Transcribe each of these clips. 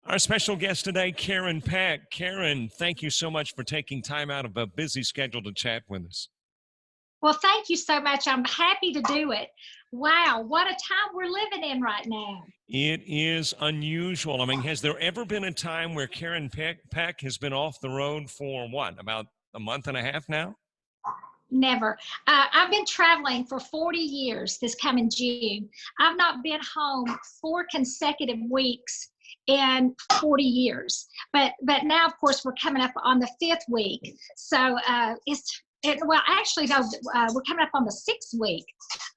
Our special guest today, Karen Peck. Karen, thank you so much for taking time out of a busy schedule to chat with us. Well, thank you so much. I'm happy to do it. Wow, what a time we're living in right now. It is unusual. I mean, has there ever been a time where Karen Peck has been off the road for what, about a month and a half now? Never. I've been traveling for 40 years this coming June. I've not been home 4 consecutive weeks in 40 years. But now, of course, we're coming up on the fifth week. So well, actually, no, we're coming up on the sixth week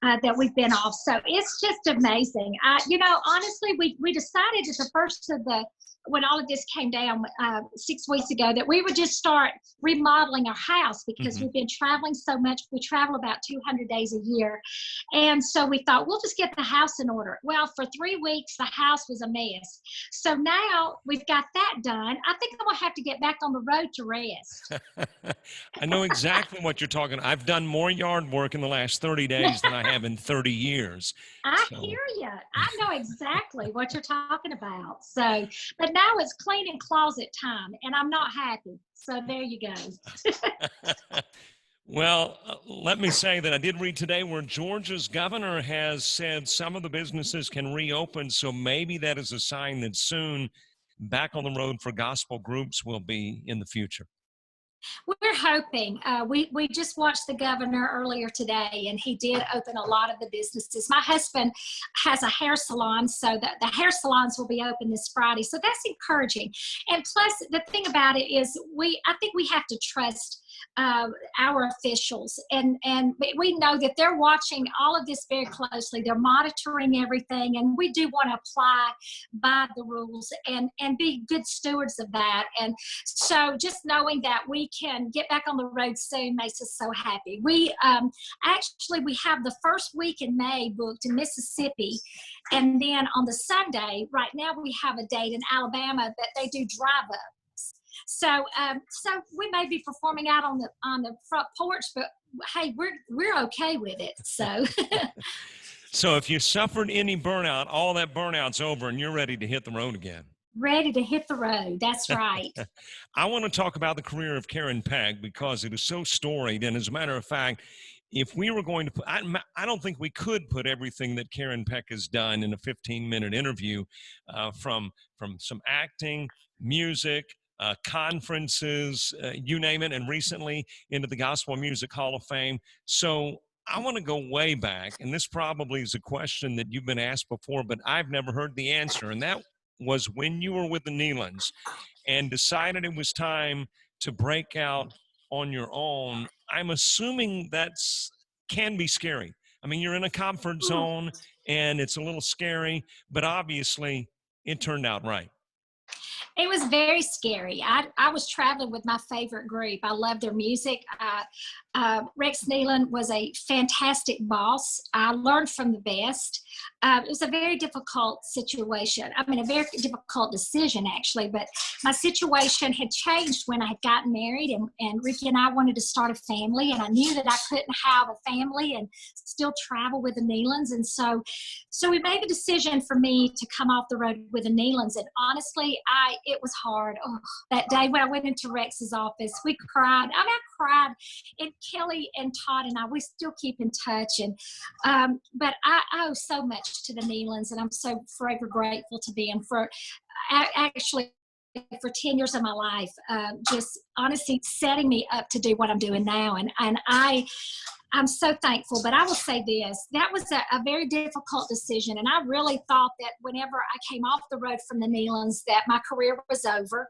that we've been off. So it's just amazing. Honestly, we decided at the first of when all of this came down 6 weeks ago, that we would just start remodeling our house because we've been traveling so much. We travel about 200 days a year. And so we thought, we'll just get the house in order. Well, for 3 weeks, the house was a mess. So now we've got that done. I think I'm going to have to get back on the road to rest. I know exactly what you're talking. I've done more yard work in the last 30 days than I have in 30 years. I hear you. I know exactly what you're talking about. So, but now it's cleaning closet time, and I'm not happy. So there you go. Well, let me say that I did read today where Georgia's governor has said some of the businesses can reopen. So maybe that is a sign that soon back on the road for gospel groups will be in the future. We're hoping. We just watched the governor earlier today, and he did open a lot of the businesses. My husband has a hair salon, so the hair salons will be open this Friday. So that's encouraging. And plus, the thing about it is, I think we have to trust our officials, and we know that they're watching all of this very closely. They're monitoring everything, and we do want to apply by the rules and be good stewards of that. And so just knowing that we can get back on the road soon makes us so happy. We we have the first week in May booked in Mississippi, and then on the Sunday right now we have a date in Alabama that they do drive up. So we may be performing out on the front porch, but hey, we're okay with it. So So if you suffered any burnout, all that burnout's over and you're ready to hit the road again. Ready to hit the road. That's right. I want to talk about the career of Karen Peck because it is so storied. And as a matter of fact, if we were going to put, I don't think we could put everything that Karen Peck has done in a 15-minute interview, from some acting, music, conferences, you name it, and recently into the Gospel Music Hall of Fame. So I want to go way back, and this probably is a question that you've been asked before, but I've never heard the answer, and that was when you were with the Nealons and decided it was time to break out on your own. I'm assuming can be scary. I mean, you're in a comfort zone, and it's a little scary, but obviously it turned out right. It was very scary. I was traveling with my favorite group. I love their music. Rex Nealon was a fantastic boss. I learned from the best. It was a very difficult situation. I mean, a very difficult decision, actually. But my situation had changed when I had gotten married, and Ricky and I wanted to start a family. And I knew that I couldn't have a family and still travel with the Nealons. And so we made the decision for me to come off the road with the Nealons. And honestly, it was hard. Oh, that day when I went into Rex's office, we cried. I cried. And Kelly and Todd and we still keep in touch. And but I owe so much to the Nealons, and I'm so forever grateful to them for actually for 10 years of my life, just honestly setting me up to do what I'm doing now. And I'm so thankful. But I will say this, that was a very difficult decision. And I really thought that whenever I came off the road from the Nealons, that my career was over.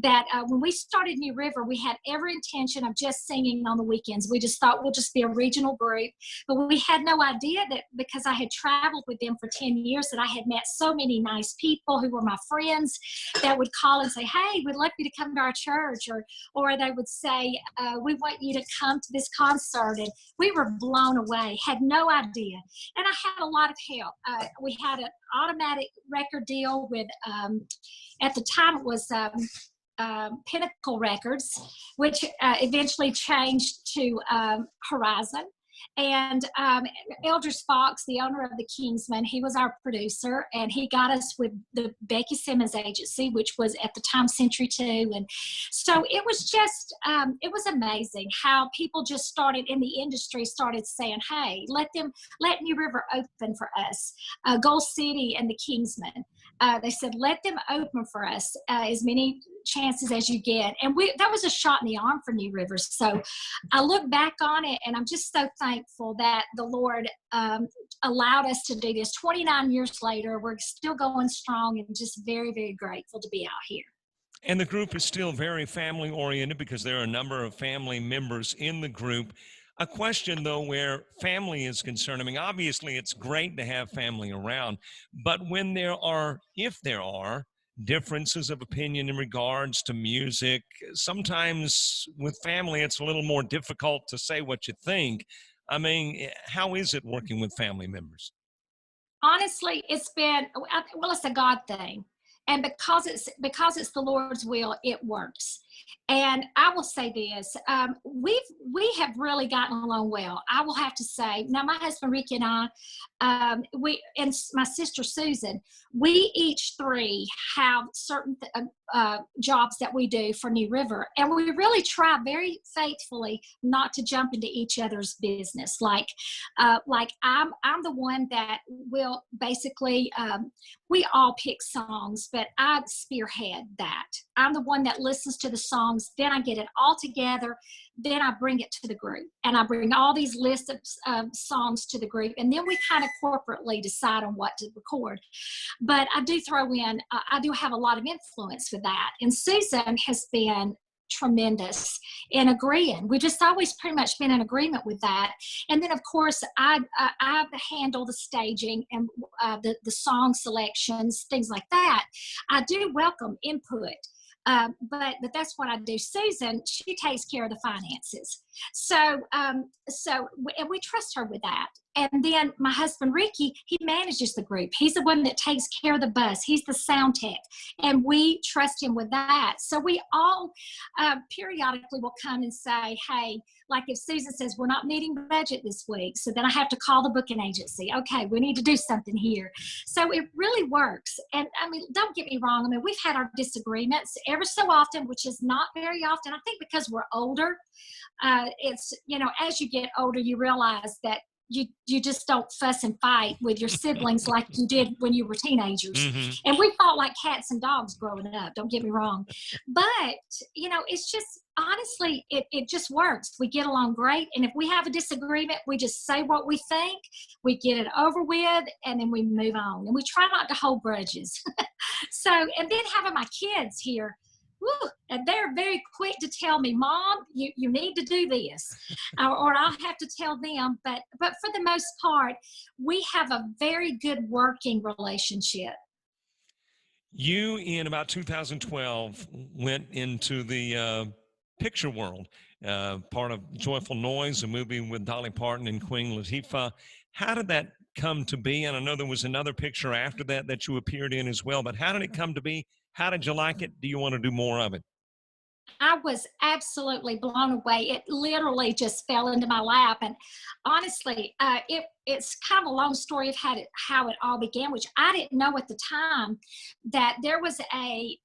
That when we started New River, we had every intention of just singing on the weekends. We just thought we'll just be a regional group. But we had no idea that because I had traveled with them for 10 years, that I had met so many nice people who were my friends that would call and say, hey, we'd love you to come to our church. Or they would say, we want you to come to this concert. And we were blown away, had no idea. And I had a lot of help. We had an automatic record deal with, at the time it was Pinnacle Records, which eventually changed to Horizon. And Eldridge Fox, the owner of the Kingsman, he was our producer, and he got us with the Becky Simmons agency, which was at the time Century 2. And so it was just, it was amazing how people just started in the industry, started saying, hey, let New River open for us. Gold City and the Kingsman. They said, let them open for us as many chances as you get. And that was a shot in the arm for New River. So I look back on it, and I'm just so thankful that the Lord allowed us to do this. 29 years later, we're still going strong, and just very, very grateful to be out here. And the group is still very family oriented because there are a number of family members in the group. A question, though, where family is concerned. I mean, obviously, it's great to have family around, but when if there are differences of opinion in regards to music, sometimes with family, it's a little more difficult to say what you think. I mean, how is it working with family members? Honestly, it's a God thing. And because it's the Lord's will, it works. And I will say this: we have really gotten along well. I will have to say. Now, my husband Ricky and I, and my sister Susan, we each three have certain jobs that we do for New River, and we really try very faithfully not to jump into each other's business. Like I'm the one that will basically. We all pick songs, but I spearhead that. I'm the one that listens to the songs, then I get it all together, then I bring it to the group. And I bring all these lists of songs to the group, and then we kind of corporately decide on what to record. But I do throw in, I do have a lot of influence with that. And Susan has been tremendous in agreeing. We've just always pretty much been in agreement with that. And then, of course, I handle the staging and the song selections, things like that. I do welcome input. But that's what I do. Susan, she takes care of the finances. So and we trust her with that. And then my husband, Ricky, he manages the group. He's the one that takes care of the bus. He's the sound tech. And we trust him with that. So we all periodically will come and say, hey, like if Susan says, we're not meeting budget this week, so then I have to call the booking agency. Okay, we need to do something here. So it really works. And I mean, don't get me wrong. I mean, we've had our disagreements ever so often, which is not very often. I think because we're older, it's, as you get older, you realize that you just don't fuss and fight with your siblings like you did when you were teenagers. Mm-hmm. And we fought like cats and dogs growing up, don't get me wrong. But, it's just, honestly, it just works. We get along great. And if we have a disagreement, we just say what we think, we get it over with, and then we move on. And we try not to hold grudges. So, and then having my kids here, woo, and they're very quick to tell me, Mom, you need to do this, or I'll have to tell them. But for the most part, we have a very good working relationship. You, in about 2012, went into the picture world, part of Joyful Noise, a movie with Dolly Parton and Queen Latifah. How did that come to be? And I know there was another picture after that you appeared in as well, but how did it come to be? How did you like it? Do you want to do more of it? I was absolutely blown away. It literally just fell into my lap. And honestly, it's kind of a long story of how it all began, which I didn't know at the time, that there was a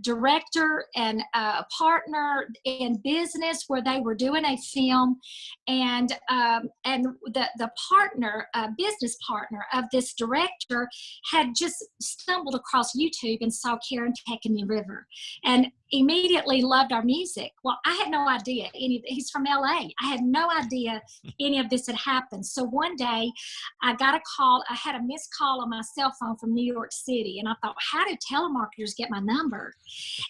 director and a partner in business where they were doing a film, and the partner, business partner of this director, had just stumbled across YouTube and saw Karen Peck of New River, and immediately loved our music. Well, I had no idea he's from LA. I had no idea any of this had happened. So one day I got a call. I had a missed call on my cell phone from New York City. And I thought, how do telemarketers get my number?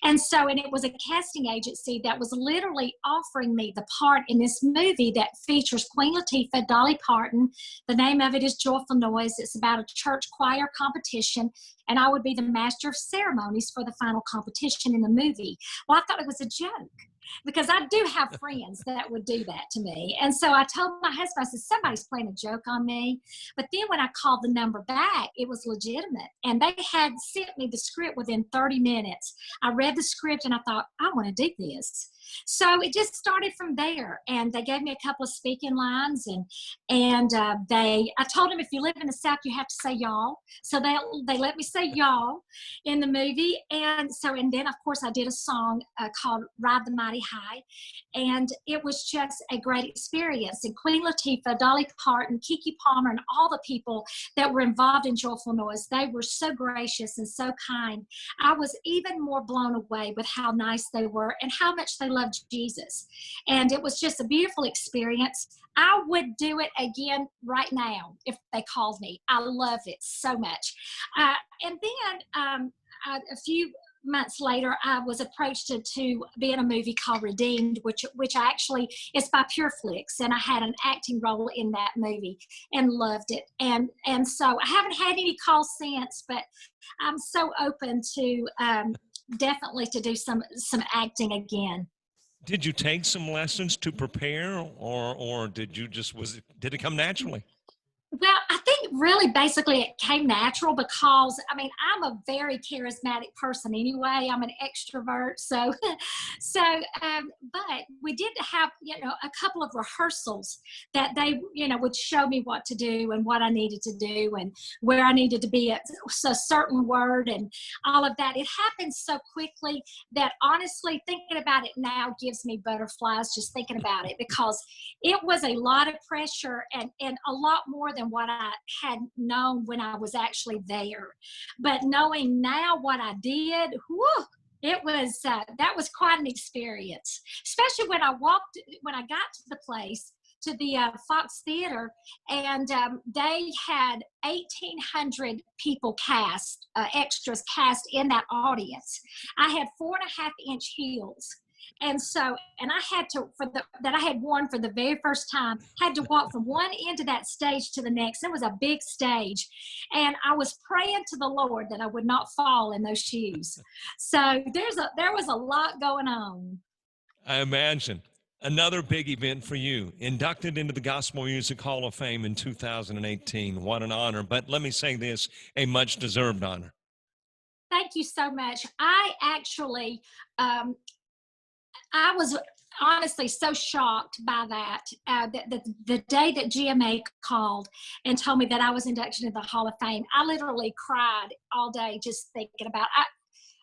And it was a casting agency that was literally offering me the part in this movie that features Queen Latifah, Dolly Parton. The name of it is Joyful Noise. It's about a church choir competition. And I would be the master of ceremonies for the final competition in the movie. Well, I thought it was a joke, because I do have friends that would do that to me. And so I told my husband, I said, somebody's playing a joke on me. But then when I called the number back, it was legitimate. And they had sent me the script within 30 minutes. I read the script and I thought, I want to do this. So it just started from there, and they gave me a couple of speaking lines, I told them, if you live in the South, you have to say y'all. So they let me say y'all in the movie, and then of course I did a song called "Ride the Mighty High," and it was just a great experience. And Queen Latifah, Dolly Parton, Keke Palmer, and all the people that were involved in Joyful Noise, they were so gracious and so kind. I was even more blown away with how nice they were and how much they loved Jesus. And it was just a beautiful experience. I would do it again right now if they called me. I love it so much. And then a few months later, I was approached to be in a movie called Redeemed, which actually is by PureFlix, and I had an acting role in that movie and loved it. And so I haven't had any calls since, but I'm so open to definitely to do some acting again. Did you take some lessons to prepare, or did it come naturally? Well, I think really basically it came natural because, I mean, I'm a very charismatic person anyway. I'm an extrovert. But we did have, a couple of rehearsals that they, would show me what to do and what I needed to do and where I needed to be at a certain word and all of that. It happened so quickly that honestly, thinking about it now gives me butterflies just thinking about it, because it was a lot of pressure and a lot more than what I had known when I was actually there. But knowing now what I did, whew, it was that was quite an experience, especially when I got to the place, to the Fox Theater, and they had 1,800 people cast, extras cast in that audience. I had 4.5-inch heels. And I had to, that I had worn for the very first time, had to walk from one end of that stage to the next. It was a big stage. And I was praying to the Lord that I would not fall in those shoes. So there was a lot going on. I imagine. Another big event for you, inducted into the Gospel Music Hall of Fame in 2018. What an honor. But let me say this, a much deserved honor. Thank you so much. I actually, I was honestly so shocked by that. The day that GMA called and told me that I was inducted into the Hall of Fame, I literally cried all day just thinking about it.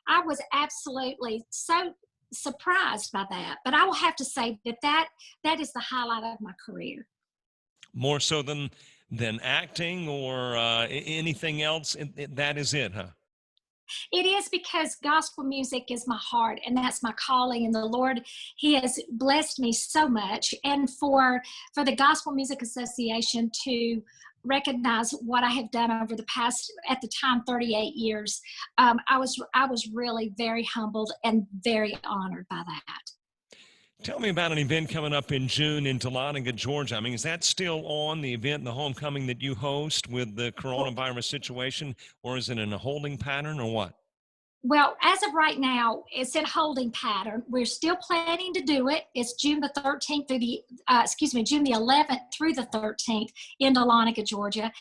I was absolutely so surprised by that. But I will have to say that is the highlight of my career. More so than acting or anything else, that is it, huh? It is, because gospel music is my heart and that's my calling, and the Lord, he has blessed me so much. And for the Gospel Music Association to recognize what I have done over the past, at the time, 38 years, I was really very humbled and very honored by that. Tell me about an event coming up in June in Dahlonega, Georgia. I mean, is that still on, the event, the homecoming that you host with the coronavirus situation, or is it in a holding pattern, or what? Well, as of right now, it's in holding pattern. We're still planning to do it. It's June the 13th through June the 11th through the 13th in Dahlonega, Georgia.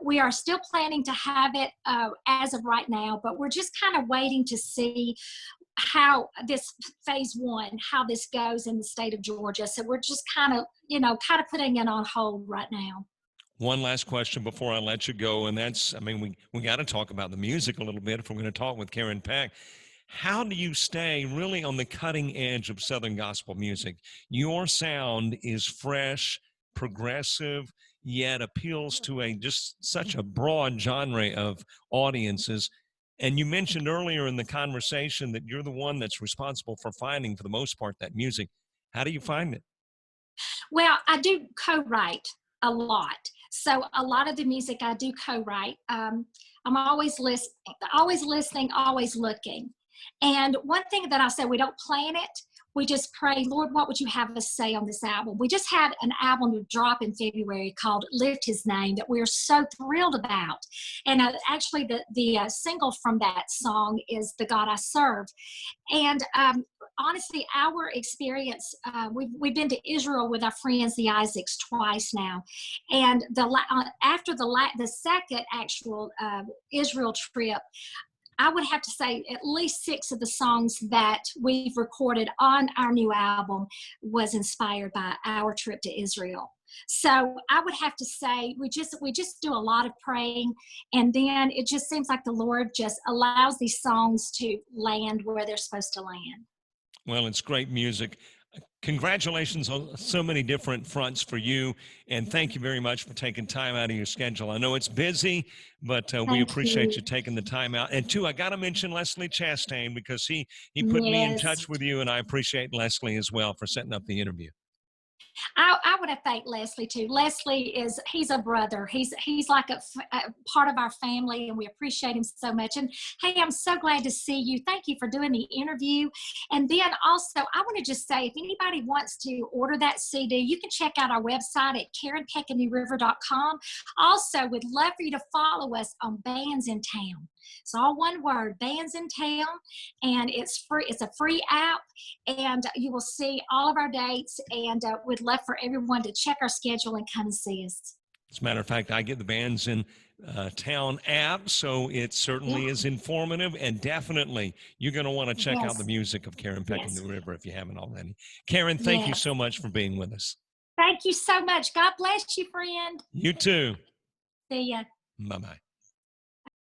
We are still planning to have it as of right now, but we're just kind of waiting to see how this phase one, how this goes in the state of Georgia. So we're just kind of putting it on hold right now. One last question before I let you go, and that's, I mean, we got to talk about the music a little bit if we're going to talk with Karen Peck. How do you stay really on the cutting edge of Southern gospel music? Your sound is fresh, progressive, yet appeals to just such a broad genre of audiences. And you mentioned earlier in the conversation that you're the one that's responsible for finding, for the most part, that music. How do you find it? Well, I do co-write a lot. So a lot of the music I do co-write. I'm always listening, always looking. And one thing that I say, we don't plan it. We just pray, Lord, what would you have us say on this album? We just had an album to drop in February called Lift His Name that we're so thrilled about. And actually the single from that song is The God I Serve. And honestly, our experience, we've been to Israel with our friends, the Isaacs, twice now. And after the second actual Israel trip, I would have to say at least 6 of the songs that we've recorded on our new album was inspired by our trip to Israel. So I would have to say we just do a lot of praying, and then it just seems like the Lord just allows these songs to land where they're supposed to land. Well, it's great music. Congratulations on so many different fronts for you, and thank you very much for taking time out of your schedule. I know it's busy, but we Thank appreciate you. you taking the time out. And two, I got to mention Leslie Chastain because he put me in Yes. touch with you, and I appreciate Leslie as well for setting up the interview. I would have thanked Leslie too. He's a brother. He's like a part of our family, and we appreciate him so much. And hey, I'm so glad to see you. Thank you for doing the interview. And then also, I want to just say, if anybody wants to order that CD, you can check out our website at KarenPeckofNewRiver.com. Also, we'd love for you to follow us on Bands in Town. It's all one word, Bands in Town, and it's free. It's a free app, and you will see all of our dates, and we'd love for everyone to check our schedule and come and see us. As a matter of fact, I get the Bands in Town app, so it certainly Yeah. is informative, and definitely you're going to want to check out the Yes. music of Karen Peck of Yes. New River if you haven't already. Karen, thank you Yes. so much for being with us. Thank you so much. God bless you, friend. You too. See ya. Bye-bye.